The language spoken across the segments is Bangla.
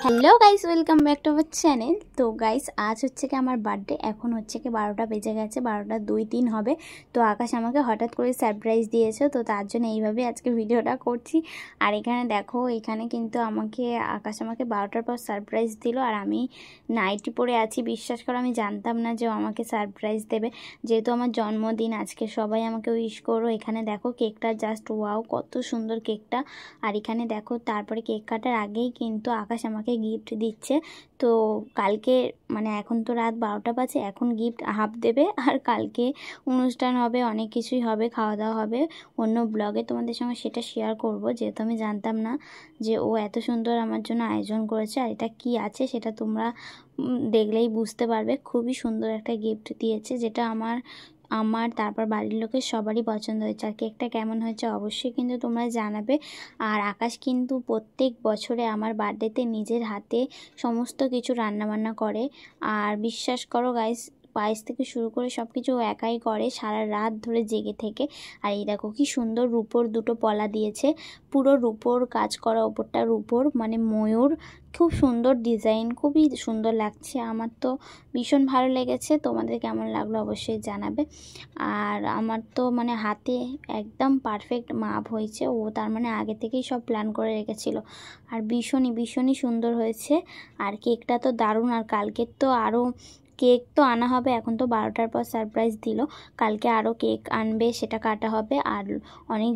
Hello guys, welcome back to our channel. তো গাইস, আজ হচ্ছে কি আমার বার্থডে। এখন হচ্ছে কি 12টা বেজে গেছে, 12টা 2-3 হবে। তো আকাশ আমাকে হঠাৎ করে সারপ্রাইজ দিয়েছে, তো তার জন্য এইভাবে আজকে ভিডিওটা করছি। আর এখানে দেখো, এখানে কিন্তু আকাশ আমাকে 12টার পর সারপ্রাইজ দিল। আর আমি নাইটি পরে আছি। বিশ্বাস করো, আমি জানতাম না যে ও আমাকে সারপ্রাইজ দেবে, যেহেতু আমার জন্মদিন আজকে। সবাই আমাকে উইশ করো। এখানে দেখো কেকটা, জাস্ট ওয়াও, কত সুন্দর কেকটা। আর এখানে দেখো, তারপরে কেক কাটার আগেই কিন্তু আকাশ আমাকে গিফট দিচ্ছে। তো কালকে মানে এখন তো রাত 12টা বাজে, এখন গিফট হাফ দেবে। আর কালকে অনুষ্ঠান হবে, অনেক কিছুই হবে, খাওয়া দাওয়া হবে। অন্য ব্লগে তোমাদের সঙ্গে সেটা শেয়ার করব, যেহেতু আমি জানতাম না যে ও এত সুন্দর আমার জন্য আয়োজন করেছে। আর এটা কি আছে সেটা তোমরা দেখলেই বুঝতে পারবে। খুবই সুন্দর একটা গিফট দিয়েছে, যেটা আমার তারপর বাড়ির লোকের সবারই পছন্দ হয়েছে। আর কেকটা কেমন হয়েছে অবশ্যই কিন্তু তোমরা জানাবে। আর আকাশ কিন্তু প্রত্যেক বছরে আমার বার্থডেতে নিজের হাতে সমস্ত কিছু রান্নাবান্না করে। আর বিশ্বাস করো গাইস, পায়েস থেকে শুরু করে সব কিছু একাই করে, সারা রাত ধরে জেগে থেকে। আর এই দেখো কি সুন্দর রূপোর দুটো পলা দিয়েছে, পুরো রূপোর কাজ করা, ওপরটা রূপোর মানে ময়ূর। খুব সুন্দর ডিজাইন, খুবই সুন্দর লাগছে। আমার তো ভীষণ ভালো লেগেছে। তোমাদের কেমন লাগলো অবশ্যই জানাবে। আর আমার তো মানে হাতে একদম পারফেক্ট মাপ হয়েছে। ও তার মানে আগে থেকেই সব প্ল্যান করে রেখেছিল। আর ভীষণই সুন্দর হয়েছে। আর কেকটা তো দারুণ। আর কালকের তো আরও কেক তো আনা হবে। এখন তো 12টার পর সারপ্রাইজ দিল, কালকে আরও কেক আনবে, সেটা কাটা হবে। আর অনেক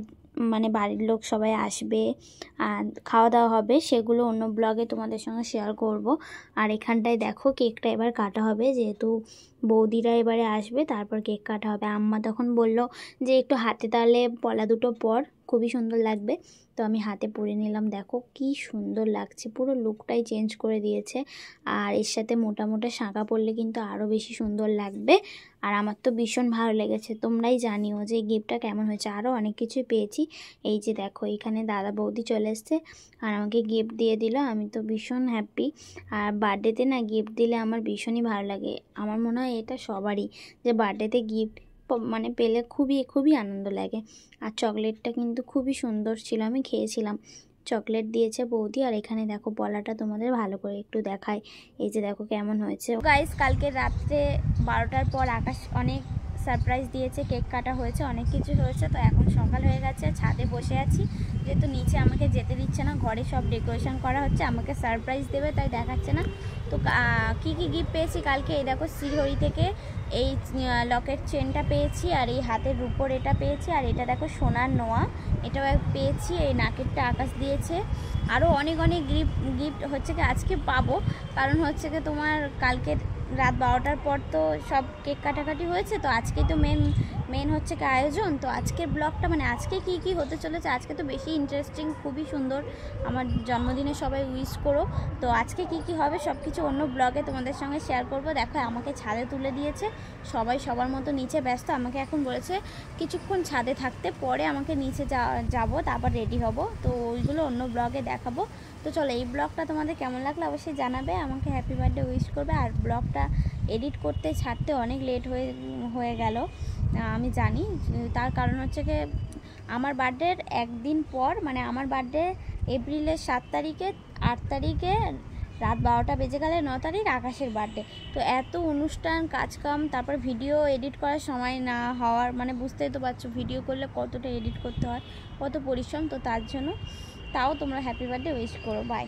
মানে বাড়ির লোক সবাই আসবে, আর খাওয়া দাওয়া হবে, সেগুলো অন্য ব্লগে তোমাদের সঙ্গে শেয়ার করব। আর এখানটায় দেখো কেকটা এবার কাটা হবে, যেহেতু বৌদিরা এবারে আসবে, তারপর কেক কাটা হবে। আম্মা তখন বলল যে একটু হাতে তাহলে পলা দুটো পর, খুবই সুন্দর লাগবে। তো আমি হাতে পরে নিলাম। দেখো কি সুন্দর লাগছে, পুরো লুকটাই চেঞ্জ করে দিয়েছে। আর এর সাথে মোটা মোটা শাঁখা পরলে কিন্তু আরও বেশি সুন্দর লাগবে। আর আমার তো ভীষণ ভালো লেগেছে। তোমরাই জানিও যে গিফটটা কেমন হয়েছে। আরও অনেক কিছুই পেয়েছি। এই যে দেখো, এখানে দাদা বৌদি চলে এসছে আর আমাকে গিফট দিয়ে দিল। আমি তো ভীষণ হ্যাপি। আর বার্থডেতে না গিফট দিলে আমার ভীষণই ভালো লাগে। আমার মনে হয় এটা সবারই, যে বার্থডেতে গিফট মানে পেলে খুবই আনন্দ লাগে। আর চকলেটটা কিন্তু খুবই সুন্দর ছিল, আমি খেয়েছিলাম। চকলেট দিয়েছে বৌদি। আর এখানে দেখো পলাটা তোমাদের ভালো করে একটু দেখায়। এই যে দেখো কেমন হয়েছে। গাইস, কালকে রাত্রে 12টার পর আকাশ অনেক সারপ্রাইজ দিয়েছে, কেক কাটা হয়েছে, অনেক কিছু হয়েছে। তো এখন সকাল হয়ে গেছে, ছাদে বসে আছি, যেহেতু নিচে আমাকে যেতে দিচ্ছে না, ঘরে সব ডেকোরেশন করা হচ্ছে, আমাকে সারপ্রাইজ দেবে তাই দেখাচ্ছে না। তো কি গিফট পেয়েছি কালকে, এই দেখো শ্রীহরি থেকে এই লকেট চেনটা পেয়েছি, আর এই হাতের রূপোর এটা পেয়েছি, আর এটা দেখো সোনার নোয়া, এটাও পেয়েছি। এই নাকেরটা আকাশ দিয়েছে। আরও অনেক গিফট হচ্ছে কি আজকে পাবো, কারণ হচ্ছে কি তোমার কালকে রাত 12টার পর তো সব কেক কাটাকাটি হয়েছে। তো আজকে তো মেন হচ্ছে কি আয়োজন। তো আজকের ব্লগটা মানে আজকে কি হতে চলেছে, আজকে তো বেশি ইন্টারেস্টিং, খুবই সুন্দর। আমার জন্মদিনে সবাই উইশ করো। তো আজকে কি হবে সব কিছু অন্য ব্লগে তোমাদের সঙ্গে শেয়ার করব। দেখো আমাকে ছাদে তুলে দিয়েছে, সবাই সবার মতো নিচে ব্যস্ত। আমাকে এখন বলেছে কিছুক্ষণ ছাদে থাকতে, পরে আমাকে নিচে যাব, তারপর রেডি হব। তো ওইগুলো অন্য ব্লগে দেখাবো। তো চলো, এই ব্লগটা তোমাদের কেমন লাগলো অবশ্যই জানাবে, আমাকে হ্যাপি বার্থডে উইশ করবে। আর ব্লগটা এডিট করতে ছাড়তে অনেক লেট হয়ে গেল, আমি জানি। তার কারণ হচ্ছে কি আমার বার্থডের একদিন পর, মানে আমার বার্থডে এপ্রিলের 7 তারিখে, 8 তারিখে রাত 12টা বেজে গেলে 9 তারিখ আকাশের বার্থডে। তো এত অনুষ্ঠান, কাজকাম, তারপর ভিডিও এডিট করার সময় না হওয়ার, মানে বুঝতেই তো পারছো ভিডিও করলে কতটা এডিট করতে হয়, কত পরিশ্রম। তো তার জন্য তাও তোমরা হ্যাপি বার্থডে উইশ করো। বাই।